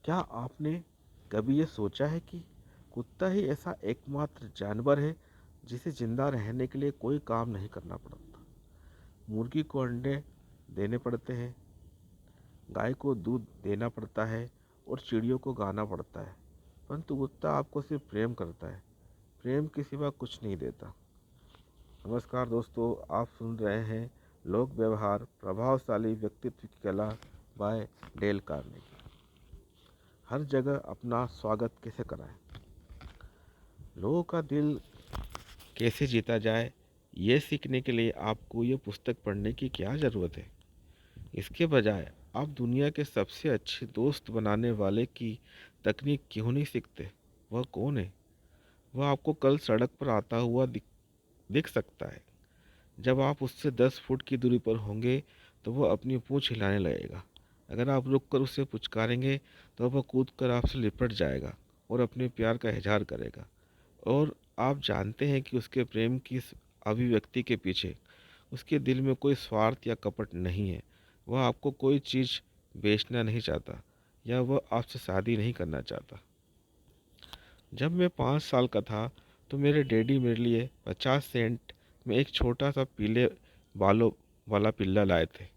क्या आपने कभी ये सोचा है कि कुत्ता ही ऐसा एकमात्र जानवर है जिसे जिंदा रहने के लिए कोई काम नहीं करना पड़ता। मुर्गी को अंडे देने पड़ते हैं, गाय को दूध देना पड़ता है और चिड़ियों को गाना पड़ता है, परंतु कुत्ता आपको सिर्फ प्रेम करता है। प्रेम के सिवा कुछ नहीं देता। नमस्कार दोस्तों, आप सुन रहे हैं लोक व्यवहार प्रभावशाली व्यक्तित्व की कला बाय डेल कार्नेगी। हर जगह अपना स्वागत कैसे कराएं, लोगों का दिल कैसे जीता जाए, ये सीखने के लिए आपको ये पुस्तक पढ़ने की क्या ज़रूरत है। इसके बजाय आप दुनिया के सबसे अच्छे दोस्त बनाने वाले की तकनीक क्यों नहीं सीखते। वह कौन है? वह आपको कल सड़क पर आता हुआ दिख सकता है। जब आप उससे 10 फुट की दूरी पर होंगे तो वह अपनी पूंछ हिलाने लगेगा। अगर आप रुककर उसे पुचकारेंगे तो वह कूदकर आपसे लिपट जाएगा और अपने प्यार का इजहार करेगा। और आप जानते हैं कि उसके प्रेम की इस अभिव्यक्ति के पीछे उसके दिल में कोई स्वार्थ या कपट नहीं है। वह आपको कोई चीज़ बेचना नहीं चाहता या वह आपसे शादी नहीं करना चाहता। जब मैं 5 साल का था तो मेरे डैडी मेरे लिए 50 सेंट में एक छोटा सा पीले बालों वाला पिल्ला लाए थे।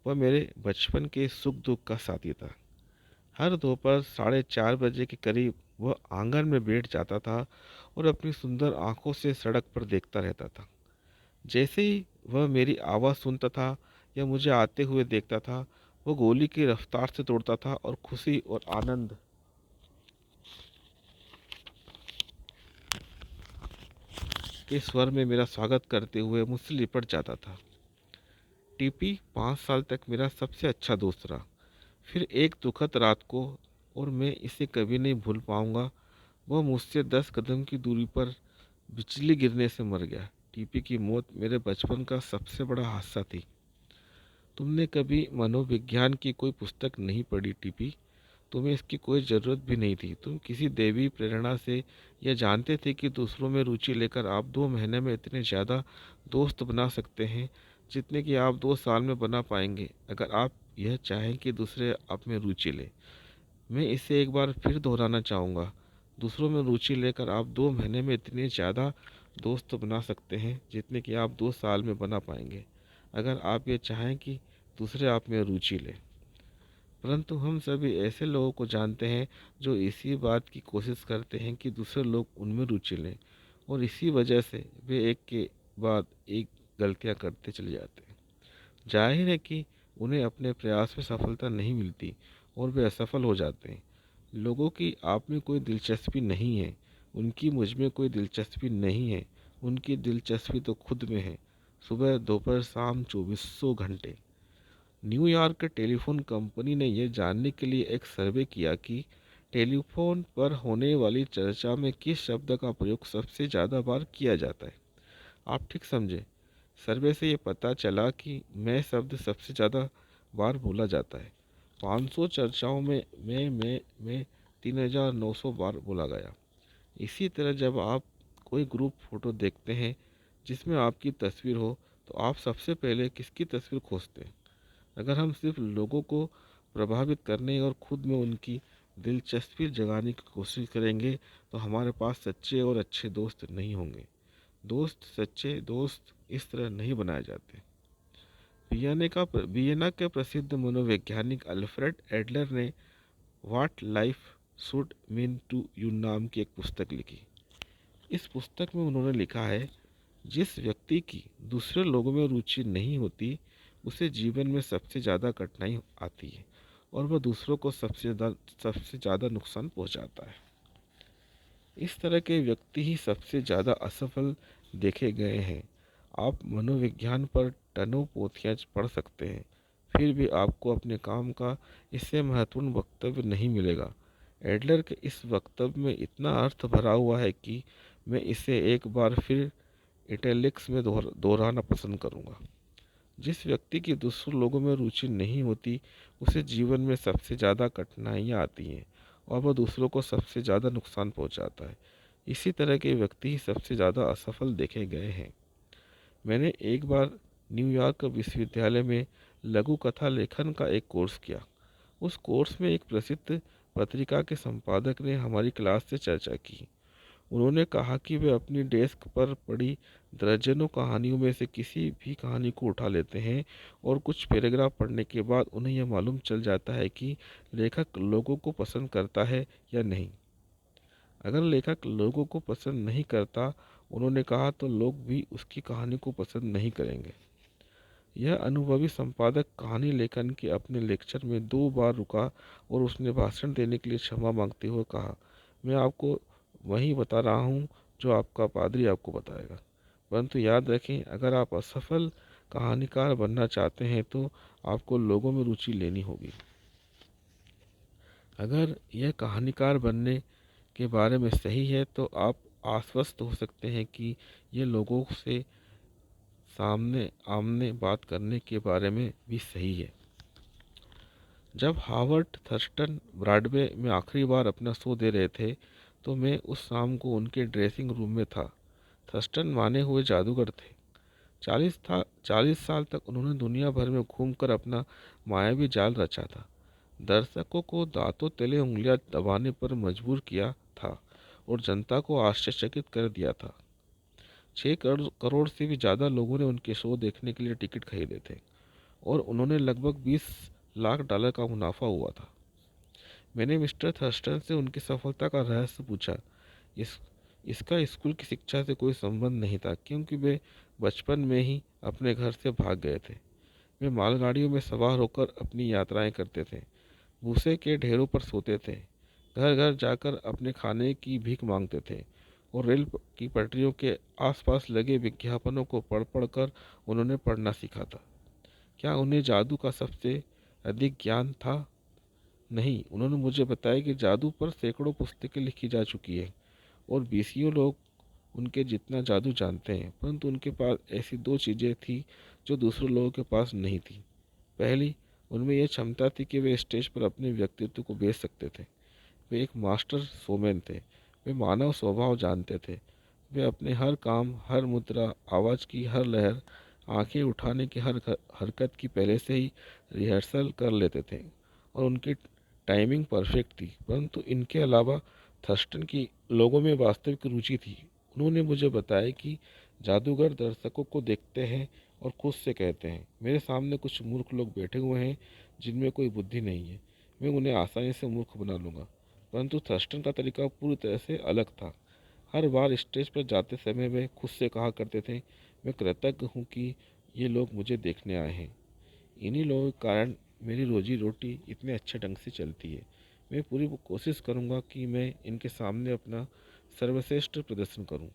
वह मेरे बचपन के सुख दुख का साथी था। हर दोपहर 4:30 बजे के करीब वह आंगन में बैठ जाता था और अपनी सुंदर आंखों से सड़क पर देखता रहता था। जैसे ही वह मेरी आवाज़ सुनता था या मुझे आते हुए देखता था, वह गोली की रफ्तार से दौड़ता था और खुशी और आनंद के स्वर में मेरा स्वागत करते हुए मुझसे लिपट जाता था। टीपी 5 साल तक मेरा सबसे अच्छा दोस्त रहा। फिर एक दुखद रात को, और मैं इसे कभी नहीं भूल पाऊंगा, वह मुझसे 10 कदम की दूरी पर बिजली गिरने से मर गया। टीपी की मौत मेरे बचपन का सबसे बड़ा हादसा थी। तुमने कभी मनोविज्ञान की कोई पुस्तक नहीं पढ़ी टीपी। तुम्हें इसकी कोई ज़रूरत भी नहीं थी। तुम किसी दैवी प्रेरणा से यह जानते थे कि दूसरों में रुचि लेकर आप 2 महीने में इतने ज़्यादा दोस्त बना सकते हैं जितने कि आप 2 साल में बना पाएंगे अगर आप यह चाहें कि दूसरे आप में रुचि लें। मैं इसे एक बार फिर दोहराना चाहूँगा। दूसरों में रुचि लेकर आप 2 महीने में इतने ज़्यादा दोस्त बना सकते हैं जितने कि आप 2 साल में बना पाएंगे अगर आप ये चाहें कि दूसरे आप में रुचि लें। परंतु हम सभी ऐसे लोगों को जानते हैं जो इसी बात की कोशिश करते हैं कि दूसरे लोग उनमें रुचि लें, और इसी वजह से वे एक के बाद एक गलतियां करते चले जाते हैं। जाहिर है कि उन्हें अपने प्रयास में सफलता नहीं मिलती और वे असफल हो जाते हैं। लोगों की आप में कोई दिलचस्पी नहीं है, उनकी मुझ में कोई दिलचस्पी नहीं है। उनकी दिलचस्पी तो खुद में है। सुबह दोपहर शाम 2400 घंटे। न्यूयॉर्क टेलीफोन कंपनी ने यह जानने के लिए एक सर्वे किया कि टेलीफोन पर होने वाली चर्चा में किस शब्द का प्रयोग सबसे ज़्यादा बार किया जाता है। आप ठीक समझे। सर्वे से ये पता चला कि मैं शब्द सबसे ज़्यादा बार बोला जाता है। 500 चर्चाओं में मैं 3900 बार बोला गया। इसी तरह जब आप कोई ग्रुप फोटो देखते हैं जिसमें आपकी तस्वीर हो, तो आप सबसे पहले किसकी तस्वीर खोजते हैं? अगर हम सिर्फ लोगों को प्रभावित करने और खुद में उनकी दिलचस्पी जगाने की कोशिश करेंगे तो हमारे पास सच्चे और अच्छे दोस्त नहीं होंगे। सच्चे दोस्त इस तरह नहीं बनाए जाते। वियना के प्रसिद्ध मनोवैज्ञानिक अल्फ्रेड एडलर ने what life should mean to you नाम की एक पुस्तक लिखी। इस पुस्तक में उन्होंने लिखा है, जिस व्यक्ति की दूसरे लोगों में रुचि नहीं होती उसे जीवन में सबसे ज़्यादा कठिनाई आती है और वह दूसरों को सबसे ज़्यादा नुकसान पहुंचाता है। इस तरह के व्यक्ति ही सबसे ज़्यादा असफल देखे गए हैं। आप मनोविज्ञान पर टनों पोथियाँ पढ़ सकते हैं, फिर भी आपको अपने काम का इससे महत्वपूर्ण वक्तव्य नहीं मिलेगा। एडलर के इस वक्तव्य में इतना अर्थ भरा हुआ है कि मैं इसे एक बार फिर इटैलिक्स में दोहराना पसंद करूंगा। जिस व्यक्ति की दूसरों लोगों में रुचि नहीं होती उसे जीवन में सबसे ज़्यादा कठिनाइयाँ आती हैं और वह दूसरों को सबसे ज़्यादा नुकसान पहुंचाता है। इसी तरह के व्यक्ति ही सबसे ज़्यादा असफल देखे गए हैं। मैंने एक बार न्यूयॉर्क विश्वविद्यालय में लघु कथा लेखन का एक कोर्स किया। उस कोर्स में एक प्रसिद्ध पत्रिका के संपादक ने हमारी क्लास से चर्चा की। उन्होंने कहा कि वे अपनी डेस्क पर पड़ी दर्जनों कहानियों में से किसी भी कहानी को उठा लेते हैं और कुछ पैराग्राफ पढ़ने के बाद उन्हें यह मालूम चल जाता है कि लेखक लोगों को पसंद करता है या नहीं। अगर लेखक लोगों को पसंद नहीं करता, उन्होंने कहा, तो लोग भी उसकी कहानी को पसंद नहीं करेंगे। यह अनुभवी संपादक कहानी लेखन के अपने लेक्चर में 2 बार रुका और उसने भाषण देने के लिए क्षमा मांगते हुए कहा, मैं आपको वही बता रहा हूँ जो आपका पादरी आपको बताएगा। परंतु याद रखें, अगर आप असफल कहानीकार बनना चाहते हैं तो आपको लोगों में रुचि लेनी होगी। अगर यह कहानीकार बनने के बारे में सही है तो आप आश्वस्त हो सकते हैं कि ये लोगों से सामने आमने बात करने के बारे में भी सही है। जब हावर्ड थर्स्टन ब्रॉडवे में आखिरी बार अपना शो दे रहे थे तो मैं उस शाम को उनके ड्रेसिंग रूम में था। थर्स्टन माने हुए जादूगर थे। 40 साल तक उन्होंने दुनिया भर में घूमकर अपना मायावी जाल रचा था, दर्शकों को दांतों तले उंगलियां दबाने पर मजबूर किया था और जनता को आश्चर्यचकित कर दिया था। 6 करोड़ से भी ज़्यादा लोगों ने उनके शो देखने के लिए टिकट खरीदे थे और उन्होंने लगभग 20 लाख डॉलर का मुनाफा हुआ था। मैंने मिस्टर थर्स्टन से उनकी सफलता का रहस्य पूछा। इस इसका स्कूल की शिक्षा से कोई संबंध नहीं था, क्योंकि वे बचपन में ही अपने घर से भाग गए थे। वे मालगाड़ियों में सवार होकर अपनी यात्राएं करते थे, भूसे के ढेरों पर सोते थे, घर घर जाकर अपने खाने की भीख मांगते थे और रेल की पटरियों के आसपास लगे विज्ञापनों को पढ़ पढ़ कर उन्होंने पढ़ना सीखा था। क्या उन्हें जादू का सबसे अधिक ज्ञान था? नहीं, उन्होंने मुझे बताया कि जादू पर सैकड़ों पुस्तकें लिखी जा चुकी हैं और बीसियों लोग उनके जितना जादू जानते हैं, परंतु उनके पास ऐसी 2 चीज़ें थी जो दूसरे लोगों के पास नहीं थी। पहली, उनमें यह क्षमता थी कि वे स्टेज पर अपने व्यक्तित्व को बेच सकते थे। वे एक मास्टर शोमैन थे। वे मानव स्वभाव जानते थे। वे अपने हर काम, हर मुद्रा, आवाज़ की हर लहर, आंखें उठाने की हर हरकत की पहले से ही रिहर्सल कर लेते थे और उनकी टाइमिंग परफेक्ट थी। परंतु इनके अलावा थर्स्टन की लोगों में वास्तविक रुचि थी। उन्होंने मुझे बताया कि जादूगर दर्शकों को देखते हैं और खुद से कहते हैं, मेरे सामने कुछ मूर्ख लोग बैठे हुए हैं जिनमें कोई बुद्धि नहीं है, मैं उन्हें आसानी से मूर्ख बना लूँगा। परंतु थर्स्टन का तरीका पूरी तरह से अलग था। हर बार स्टेज पर जाते समय वे खुद से कहा करते थे, मैं कृतज्ञ हूँ कि ये लोग मुझे देखने आए हैं। इन्हीं लोगों के कारण मेरी रोजी रोटी इतने अच्छे ढंग से चलती है। मैं पूरी कोशिश करूँगा कि मैं इनके सामने अपना सर्वश्रेष्ठ प्रदर्शन करूँ।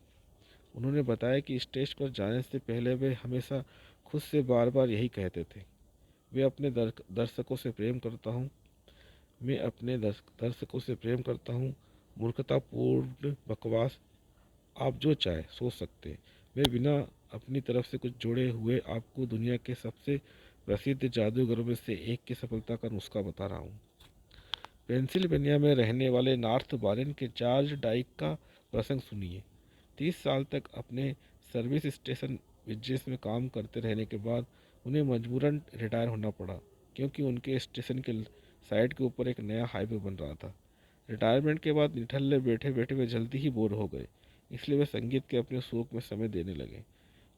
उन्होंने बताया कि स्टेज पर जाने से पहले वे हमेशा खुद से बार बार यही कहते थे, वे अपने दर्शकों से प्रेम करता हूँ, मैं अपने दर्शकों से प्रेम करता हूँ। मूर्खतापूर्ण बकवास, आप जो चाहे सोच सकते हैं। मैं बिना अपनी तरफ से कुछ जोड़े हुए आपको दुनिया के सबसे प्रसिद्ध जादूगरों में से एक की सफलता का नुस्खा बता रहा हूँ। पेंसिल्वेनिया में रहने वाले नॉर्थ बारेन के जॉर्ज डाइक का प्रसंग सुनिए। 30 साल तक अपने सर्विस स्टेशन बिजनेस में काम करते रहने के बाद उन्हें मजबूरन रिटायर होना पड़ा, क्योंकि उनके स्टेशन के साइड के ऊपर एक नया हाईवे बन रहा था। रिटायरमेंट के बाद निठल्ले बैठे बैठे वे जल्दी ही बोर हो गए, इसलिए वे संगीत के अपने शौक में समय देने लगे।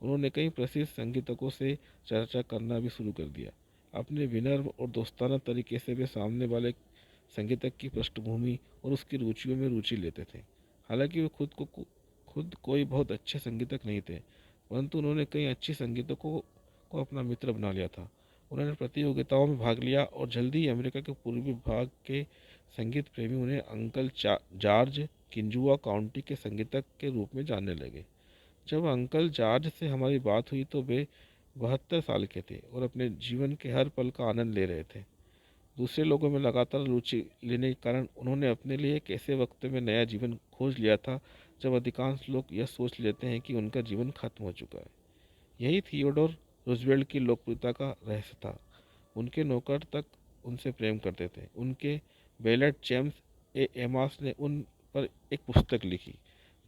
उन्होंने कई प्रसिद्ध संगीतकों से चर्चा करना भी शुरू कर दिया। अपने विनम्र और दोस्ताना तरीके से वे सामने वाले संगीतक की पृष्ठभूमि और उसकी रुचियों में रुचि लेते थे। हालांकि वे खुद कोई बहुत अच्छे संगीतक नहीं थे, परंतु उन्होंने कई अच्छे संगीतकों को अपना मित्र बना लिया था। उन्होंने प्रतियोगिताओं में भाग लिया और जल्दी ही अमेरिका के पूर्वी भाग के संगीत प्रेमी उन्हें अंकल जॉर्ज किंजुआ काउंटी के संगीतक के रूप में जानने लगे। जब अंकल जॉर्ज से हमारी बात हुई तो वे 72 साल के थे और अपने जीवन के हर पल का आनंद ले रहे थे। दूसरे लोगों में लगातार रुचि लेने के कारण उन्होंने अपने लिए एक ऐसे वक्त में नया जीवन खोज लिया था जब अधिकांश लोग यह सोच लेते हैं कि उनका जीवन खत्म हो चुका है। यही थियोडोर रूजवेल्ट की लोकप्रियता का रहस्य था। उनके नौकर तक उनसे प्रेम करते थे। उनके बेलेट जेम्स एमास ने उन पर एक पुस्तक लिखी,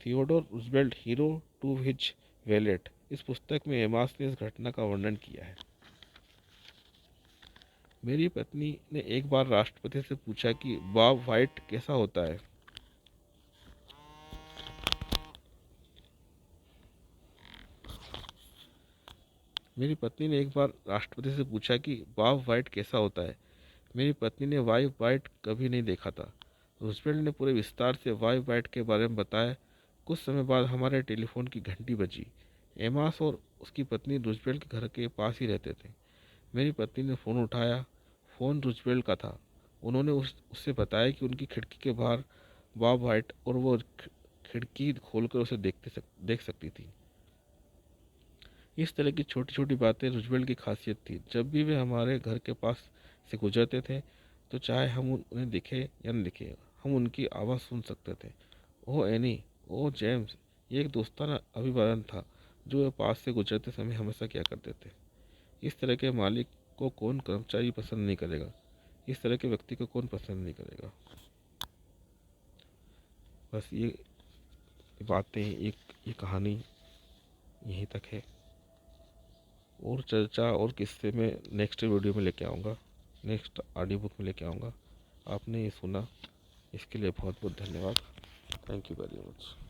Theodore Roosevelt hero to his valet. इस पुस्तक में एमास ने इस घटना का वर्णन किया है। मेरी पत्नी ने एक बार राष्ट्रपति से पूछा कि बॉब व्हाइट कैसा होता है। मेरी पत्नी ने एक बार राष्ट्रपति से पूछा कि बॉब व्हाइट कैसा होता है। मेरी पत्नी ने बॉब व्हाइट कभी नहीं देखा था। रूजवेल्ट ने पूरे विस्तार से बॉब व्हाइट के बारे में बताया। कुछ समय बाद हमारे टेलीफोन की घंटी बजी। एमास और उसकी पत्नी रूजवेल्ट के घर के पास ही रहते थे। मेरी पत्नी ने फ़ोन उठाया। फ़ोन रूजवेल्ट का था। उन्होंने उससे बताया कि उनकी खिड़की के बाहर बॉब व्हाइट और वो खिड़की खोलकर उसे देख सकती थी। इस तरह की छोटी छोटी बातें रूजवेल्ट की खासियत थी। जब भी वे हमारे घर के पास से गुजरते थे तो चाहे हम उन्हें दिखे या न दिखे, हम उनकी आवाज़ सुन सकते थे। ओह एनी, ओह जेम्स, ये एक दोस्ताना अभिवादन था जो वे पास से गुजरते समय हमेशा किया करते थे। इस तरह के मालिक को कौन कर्मचारी पसंद नहीं करेगा। इस तरह के व्यक्ति को कौन पसंद नहीं करेगा। बस ये बातें, ये कहानी यहीं तक है। और चर्चा और किस्से में नेक्स्ट वीडियो में लेके आऊँगा, नेक्स्ट ऑडियो बुक में लेके आऊँगा। आपने ये सुना, इसके लिए बहुत बहुत धन्यवाद। Thank you very much.